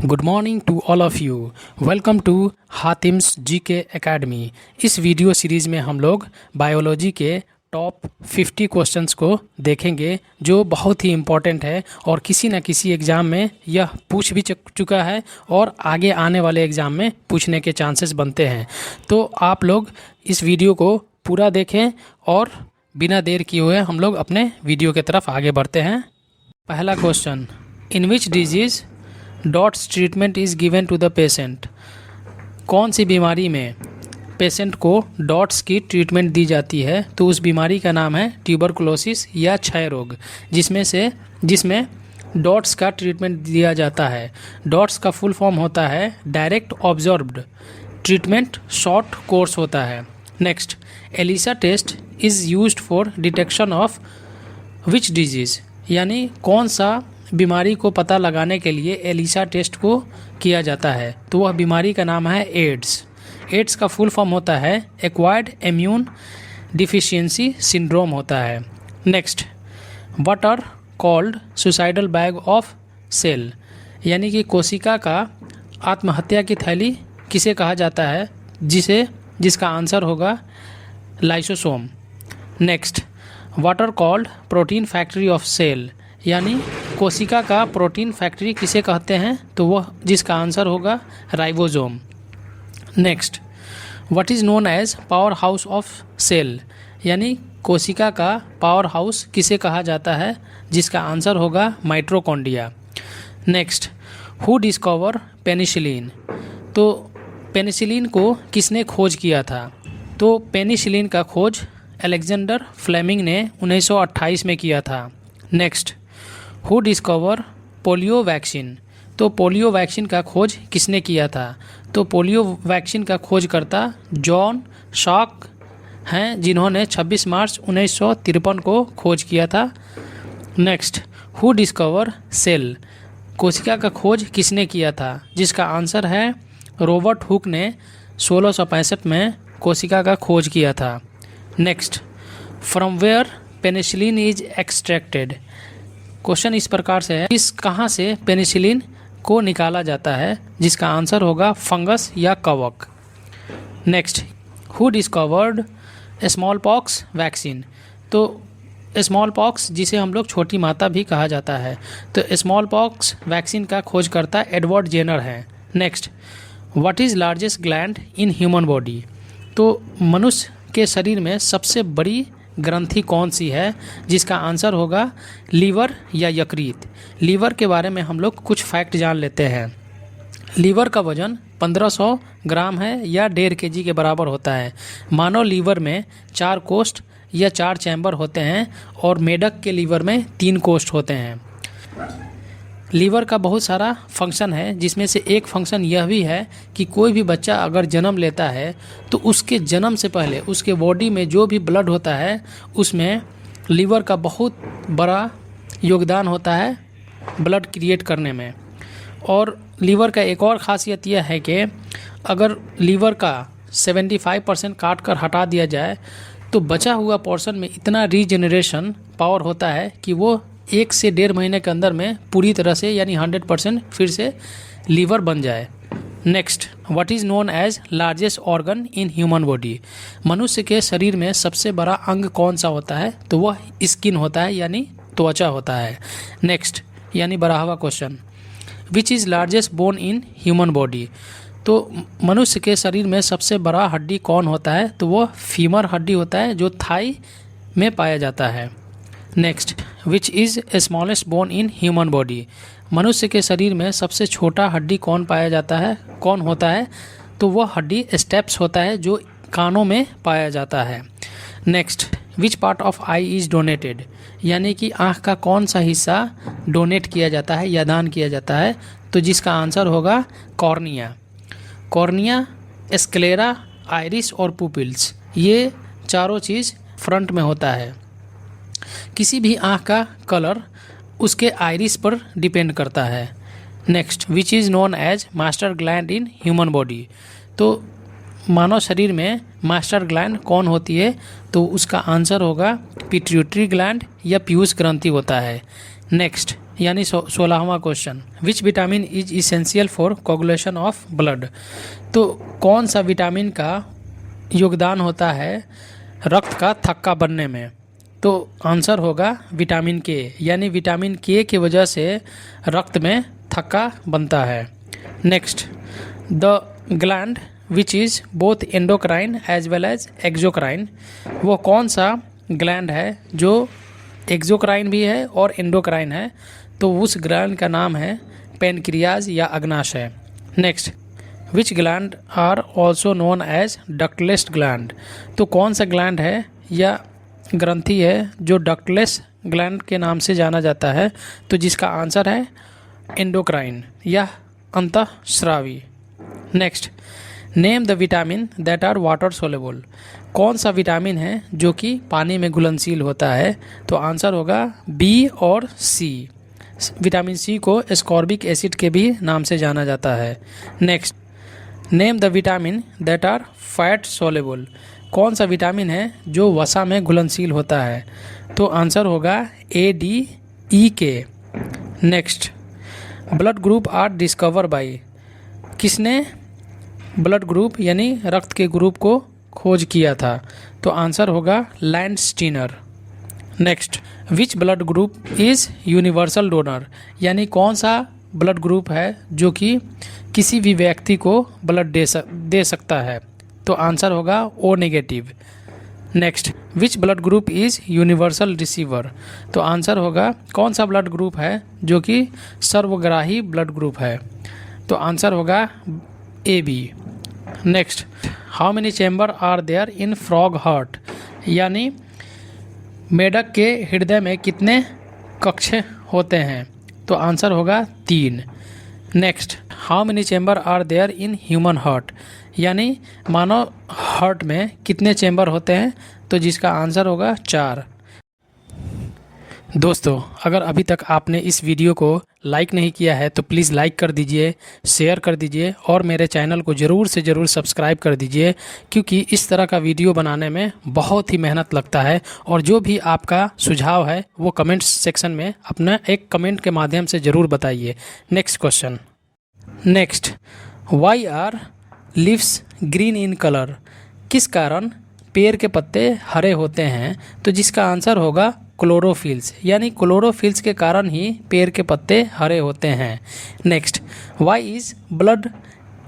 Good morning to all of you. Welcome to Hatim's GK academy. इस video series में हम लोग बायोलॉजी के टॉप 50 क्वेश्चंस को देखेंगे जो बहुत ही इम्पॉर्टेंट है और किसी न किसी एग्ज़ाम में यह पूछ भी चुका है और आगे आने वाले एग्ज़ाम में पूछने के चांसेस बनते हैं। तो आप लोग इस वीडियो को पूरा देखें और बिना देर किए हुए हम लोग अपने वीडियो की तरफ आगे बढ़ते हैं। पहला question, in which disease DOTS treatment is given to the patient. कौन सी बीमारी में पेशेंट को डॉट्स की ट्रीटमेंट दी जाती है? तो उस बीमारी का नाम है ट्यूबरकुलोसिस या क्षय रोग, जिसमें डॉट्स का ट्रीटमेंट दिया जाता है। डॉट्स का फुल फॉर्म होता है direct observed treatment, short course होता है। Next, ELISA test is used for detection of which disease, यानी कौन सा बीमारी को पता लगाने के लिए एलिसा टेस्ट को किया जाता है? तो वह बीमारी का नाम है एड्स। एड्स का फुल फॉर्म होता है एक्वायर्ड इम्यून डिफिशियंसी सिंड्रोम होता है। Next, what are called suicidal bag of cell, यानी कि कोशिका का आत्महत्या की थैली किसे कहा जाता है? जिसका आंसर होगा lysosome. Next, what are called protein factory of cell, यानी कोशिका का प्रोटीन फैक्ट्री किसे कहते हैं? तो वह जिसका आंसर होगा ribosome. Next, what is known as power house of cell, यानी कोशिका का पावर हाउस किसे कहा जाता है? जिसका आंसर होगा mitochondria. Next, who discover penicillin, तो पेनिसिलिन को किसने खोज किया था? तो पेनिसिलिन का खोज अलेक्जेंडर फ्लेमिंग ने 1928 में किया था। Next, who discover polio vaccine, तो पोलियो वैक्सीन का खोज किसने किया था? तो पोलियो वैक्सीन का खोजकर्ता जॉन शॉक हैं, जिन्होंने 26 मार्च 1953 को खोज किया था। नेक्स्ट, हु डिस्कवर सेल, कोशिका का खोज किसने किया था? जिसका आंसर है रॉबर्ट हुक ने 1665 में कोशिका का खोज किया था। Next, from where penicillin is extracted, question इस प्रकार से है, कहाँ से पेनिसिलिन को निकाला जाता है? जिसका आंसर होगा फंगस या कवक। Next, who discovered small pox vaccine, तो स्मॉल पॉक्स जिसे हम लोग छोटी माता भी कहा जाता है, तो स्मॉल पॉक्स वैक्सीन का खोजकर्ता एडवर्ड जेनर है। Next, what is largest gland in human body, तो मनुष्य के शरीर में सबसे बड़ी ग्रंथि कौन सी है? जिसका आंसर होगा लीवर या यकृत। लीवर के बारे में हम लोग कुछ फैक्ट जान लेते हैं। लीवर का वजन 1500 ग्राम है या 1.5 kg के बराबर होता है। मानव लीवर में 4 कोष्ठ या 4 चैम्बर होते हैं और मेढक के लीवर में 3 कोष्ठ होते हैं। लीवर का बहुत सारा फंक्शन है, जिसमें से एक फंक्शन यह भी है कि कोई भी बच्चा अगर जन्म लेता है तो उसके जन्म से पहले उसके बॉडी में जो भी ब्लड होता है उसमें लीवर का बहुत बड़ा योगदान होता है ब्लड क्रिएट करने में। और लीवर का एक और ख़ासियत यह है कि अगर लीवर का 75% काट कर हटा दिया जाए तो बचा हुआ पोर्शन में इतना रीजनरेशन पावर होता है कि वो 1 से 1.5 महीने के अंदर में पूरी तरह से यानी 100% फिर से लीवर बन जाए। Next, what is known as largest organ in human body, मनुष्य के शरीर में सबसे बड़ा अंग कौन सा होता है? तो वह स्किन होता है, यानी त्वचा होता है। नेक्स्ट, यानी 12वां question, which is largest bone in human body, तो मनुष्य के शरीर में सबसे बड़ा हड्डी कौन होता है? तो वह फीमर हड्डी होता है जो थाई में पाया जाता है। Next, which is smallest bone in human body, मनुष्य के शरीर में सबसे छोटा हड्डी कौन होता है? तो वह हड्डी स्टेप्स होता है जो कानों में पाया जाता है। Next, which part of I is donated, यानी कि आँख का कौन सा हिस्सा डोनेट किया जाता है या दान किया जाता है? तो जिसका आंसर होगा कॉर्निया। कॉर्निया, स्क्लेरा, आइरिस और पुपिल्स, ये चारों चीज़ फ्रंट में होता है। किसी भी आँख का कलर उसके आइरिस पर डिपेंड करता है। Next, which is known as master gland in human body, तो मानव शरीर में मास्टर ग्लैंड कौन होती है? तो उसका आंसर होगा पिट्यूटरी ग्लैंड या पीयूष ग्रंथि होता है। नेक्स्ट, यानी 16वां question, which vitamin is essential for coagulation of blood. तो कौन सा विटामिन का योगदान होता है रक्त का थक्का बनने में। तो आंसर होगा विटामिन के, यानी विटामिन के की वजह से रक्त में थक्का बनता है। Next, the gland which is both endocrine as well as exocrine. वो कौन सा ग्लैंड है जो एक्सोक्राइन भी है और एंडोक्राइन है। तो उस ग्लैंड का नाम है पेनक्रियाज या अग्नाशय। Next, which gland are also known as ductless gland. तो कौन सा ग्लैंड है या ग्रंथि है जो डक्टलेस ग्लैंड के नाम से जाना जाता है। तो जिसका आंसर है एंडोक्राइन या अंतःस्रावी। Next, name the vitamin that are water soluble. कौन सा विटामिन है जो कि पानी में घुलनशील होता है। तो आंसर होगा बी और सी। विटामिन सी को एस्कॉर्बिक एसिड के भी नाम से जाना जाता है। Next, name the vitamin that are fat soluble. कौन सा विटामिन है जो वसा में घुलनशील होता है। तो आंसर होगा ए, डी, ई के। Next, blood group are discover by. किसने ब्लड ग्रुप यानी रक्त के ग्रुप को खोज किया था। तो आंसर होगा Landsteiner. Next, which blood group is universal donor. यानी कौन सा ब्लड ग्रुप है जो कि किसी भी व्यक्ति को ब्लड दे सकता है। तो आंसर होगा O negative. Next, which blood group is universal receiver. तो आंसर होगा कौन सा ब्लड ग्रुप है जो कि सर्वग्राही ब्लड ग्रुप है। तो आंसर होगा A B. Next, how many chamber are there in frog heart. यानी मेढक के हृदय में कितने कक्ष होते हैं। तो आंसर होगा 3। Next, how many chamber are there in human heart. यानी मानव हार्ट में कितने चैम्बर होते हैं। तो जिसका आंसर होगा 4। दोस्तों, अगर अभी तक आपने इस वीडियो को लाइक नहीं किया है तो प्लीज़ लाइक कर दीजिए, शेयर कर दीजिए और मेरे चैनल को ज़रूर से ज़रूर सब्सक्राइब कर दीजिए, क्योंकि इस तरह का वीडियो बनाने में बहुत ही मेहनत लगता है। और जो भी आपका सुझाव है वो कमेंट्स सेक्शन में अपना एक कमेंट के माध्यम से ज़रूर बताइए। Next question, next, why are leaves green in colour. किस कारण पेड़ के पत्ते हरे होते हैं। तो जिसका आंसर होगा क्लोरोफिल्स, यानी क्लोरोफिल्स के कारण ही पेड़ के पत्ते हरे होते हैं। Next, why is blood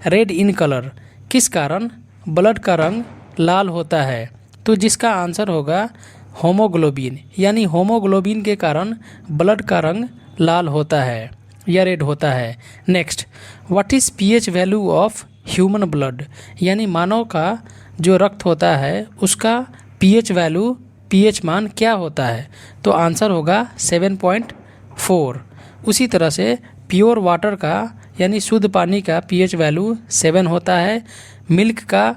red in colour. किस कारण ब्लड का रंग लाल होता है। तो जिसका आंसर होगा होमोग्लोबिन, यानी होमोग्लोबिन के कारण ब्लड का रंग लाल होता है या रेड होता है। Next, what is pH value of human blood. यानी मानव का जो रक्त होता है उसका पीएच वैल्यू, पीएच मान क्या होता है। तो आंसर होगा 7.4। उसी तरह से प्योर वाटर का यानी शुद्ध पानी का पीएच वैल्यू 7 होता है। मिल्क का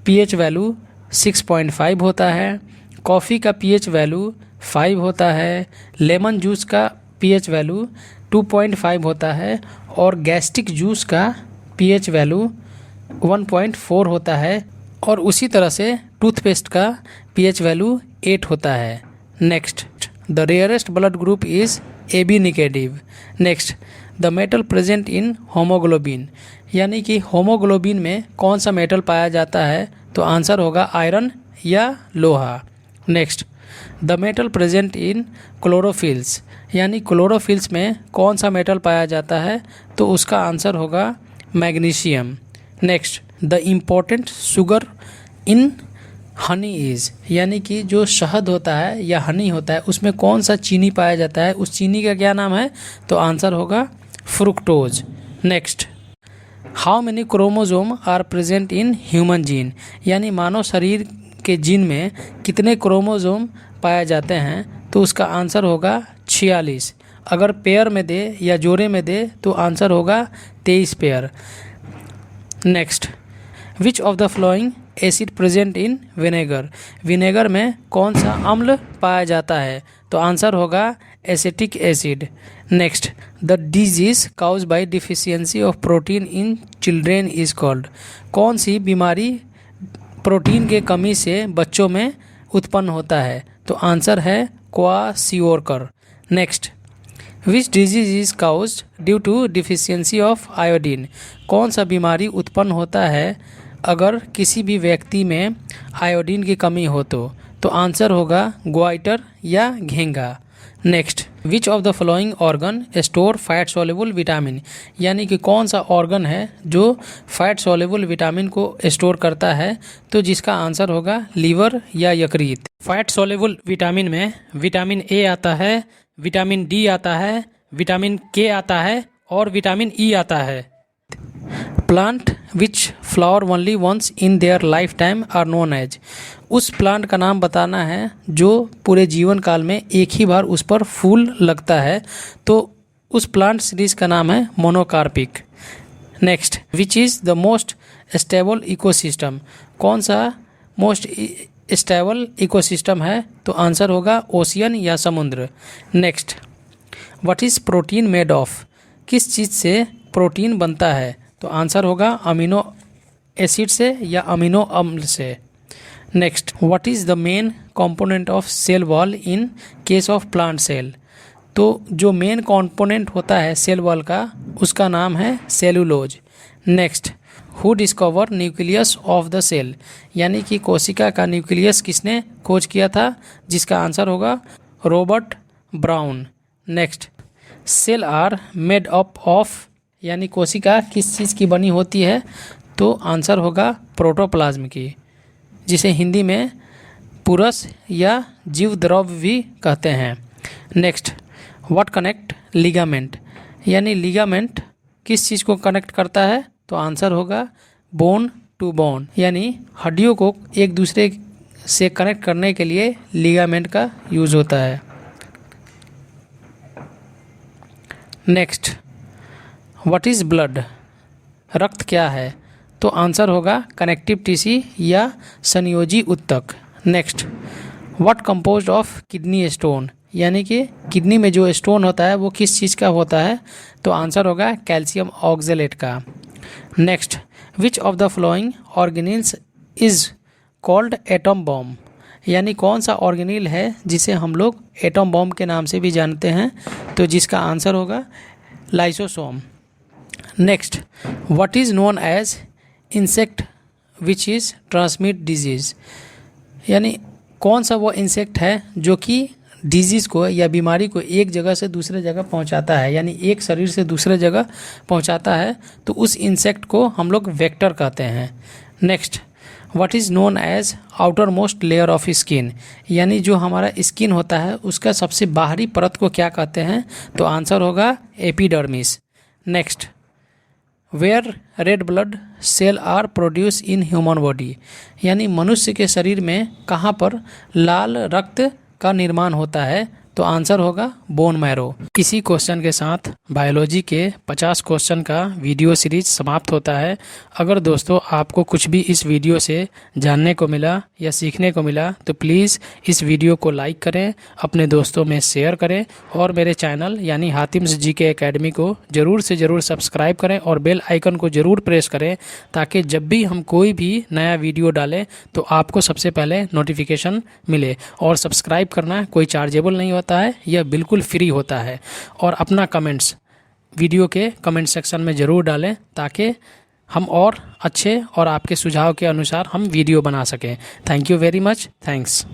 पीएच वैल्यू 6.5 होता है। कॉफ़ी का पीएच वैल्यू 5 होता है। लेमन जूस का पीएच वैल्यू 2.5 होता है और गैस्ट्रिक जूस का पीएच वैल्यू 1.4 होता है। और उसी तरह से टूथपेस्ट का पीएच वैल्यू 8 होता है। Next, the rarest blood group is A B negative. Next, the metal present in haemoglobin. यानी कि होमोग्लोबिन में कौन सा मेटल पाया जाता है। तो आंसर होगा आयरन या लोहा। Next, the metal present in chlorophylls. यानी क्लोरोफिल्स में कौन सा मेटल पाया जाता है। तो उसका आंसर होगा magnesium. Next, the important sugar in Honey is. यानी कि जो शहद होता है या हनी होता है उसमें कौन सा चीनी पाया जाता है, उस चीनी का क्या नाम है। तो आंसर होगा fructose. Next, how many chromosome are present in human gene. यानी मानव शरीर के जीन में कितने क्रोमोजोम पाए जाते हैं। तो उसका आंसर होगा 46। अगर पेयर में दे या जोड़े में दे तो आंसर होगा 23 pair. Next, which of the flowing acid present in vinegar. Vinegar में कौन सा अम्ल पाया जाता है। तो आंसर होगा acetic acid. Next, the disease cause by deficiency of protein in children is called. कौन सी बीमारी प्रोटीन के कमी से बच्चों में उत्पन्न होता है। तो आंसर है kwashiorkor. Next, which disease is caused due to deficiency of iodine. कौन सा बीमारी उत्पन्न होता है अगर किसी भी व्यक्ति में आयोडीन की कमी हो तो आंसर होगा ग्वाइटर या घेंगा। Next, which of the following organ store fat soluble vitamin. यानी कि कौन सा ऑर्गन है जो फैट सॉल्युबल विटामिन को स्टोर करता है, तो जिसका आंसर होगा लीवर या यकृत। फैट सॉल्युबल विटामिन में विटामिन ए आता है, विटामिन डी आता है, विटामिन के आता है और विटामिन ई आता है। Plant which flower only once in their life time are known as. उस प्लांट का नाम बताना है जो पूरे जीवन काल में एक ही बार उस पर फूल लगता है, तो उस प्लांट सीरीज का नाम है monocarpic. Next, which is the most stable ecosystem. कौन सा मोस्ट स्टेबल इकोसिस्टम है, तो आंसर होगा ओशियन या समुद्र। Next, what is protein made of. किस चीज़ से प्रोटीन बनता है, तो आंसर होगा अमीनो एसिड से या अमीनो अम्ल से। Next, what is the main component of cell wall in case of plant cell. तो जो मेन कंपोनेंट होता है सेल वॉल का, उसका नाम है cellulose. Next, who discover nucleus of the cell. यानी कि कोशिका का न्यूक्लियस किसने खोज किया था, जिसका आंसर होगा Robert Brown. Next, cell are made up of. यानी कोशिका किस चीज़ की बनी होती है, तो आंसर होगा प्रोटोप्लाज्म की, जिसे हिंदी में पुरस या जीव द्रव्य भी कहते हैं। Next, what connect ligament. यानी लिगामेंट किस चीज़ को कनेक्ट करता है, तो आंसर होगा बोन टू बोन। यानी हड्डियों को एक दूसरे से कनेक्ट करने के लिए लिगामेंट का यूज़ होता है। Next, what is blood. रक्त क्या है, तो आंसर होगा कनेक्टिव टिश्यू या संयोजी ऊतक। Next, what composed of kidney stone. यानी कि किडनी में जो स्टोन होता है वो किस चीज़ का होता है, तो आंसर होगा कैल्शियम ऑक्जेलेट का। Next, which of the flowing organelles is called atom bomb. यानी कौन सा ऑर्गेनिल है जिसे हम लोग एटम बॉम्ब के नाम से भी जानते हैं, तो जिसका आंसर होगा lysosome. Next, what is known as insect which is transmit disease. यानी कौन सा वो इंसेक्ट है जो कि डिजीज़ को या बीमारी को एक जगह से दूसरे जगह पहुंचाता है, यानी एक शरीर से दूसरे जगह पहुंचाता है, तो उस इंसेक्ट को हम लोग वेक्टर कहते हैं। Next, what is known as outer most layer of skin. यानी जो हमारा स्किन होता है उसका सबसे बाहरी परत को क्या कहते हैं, तो आंसर होगा epidermis. Next, where red blood cell are produce in human body. यानी मनुष्य के शरीर में कहाँ पर लाल रक्त का निर्माण होता है, तो आंसर होगा बोन मैरो। इसी क्वेश्चन के साथ बायोलॉजी के 50 क्वेश्चन का वीडियो सीरीज समाप्त होता है। अगर दोस्तों आपको कुछ भी इस वीडियो से जानने को मिला या सीखने को मिला, तो प्लीज़ इस वीडियो को लाइक करें, अपने दोस्तों में शेयर करें और मेरे चैनल यानी हातिम्स जीके एकेडमी को ज़रूर से ज़रूर सब्सक्राइब करें और बेल आइकन को ज़रूर प्रेस करें, ताकि जब भी हम कोई भी नया वीडियो डालें तो आपको सबसे पहले नोटिफिकेशन मिले। और सब्सक्राइब करना कोई चार्जेबल नहीं होता है, यह बिल्कुल फ्री होता है। और अपना कमेंट्स वीडियो के कमेंट सेक्शन में ज़रूर डालें, ताकि हम और अच्छे और आपके सुझाव के अनुसार हम वीडियो बना सकें। Thank you very much. Thanks.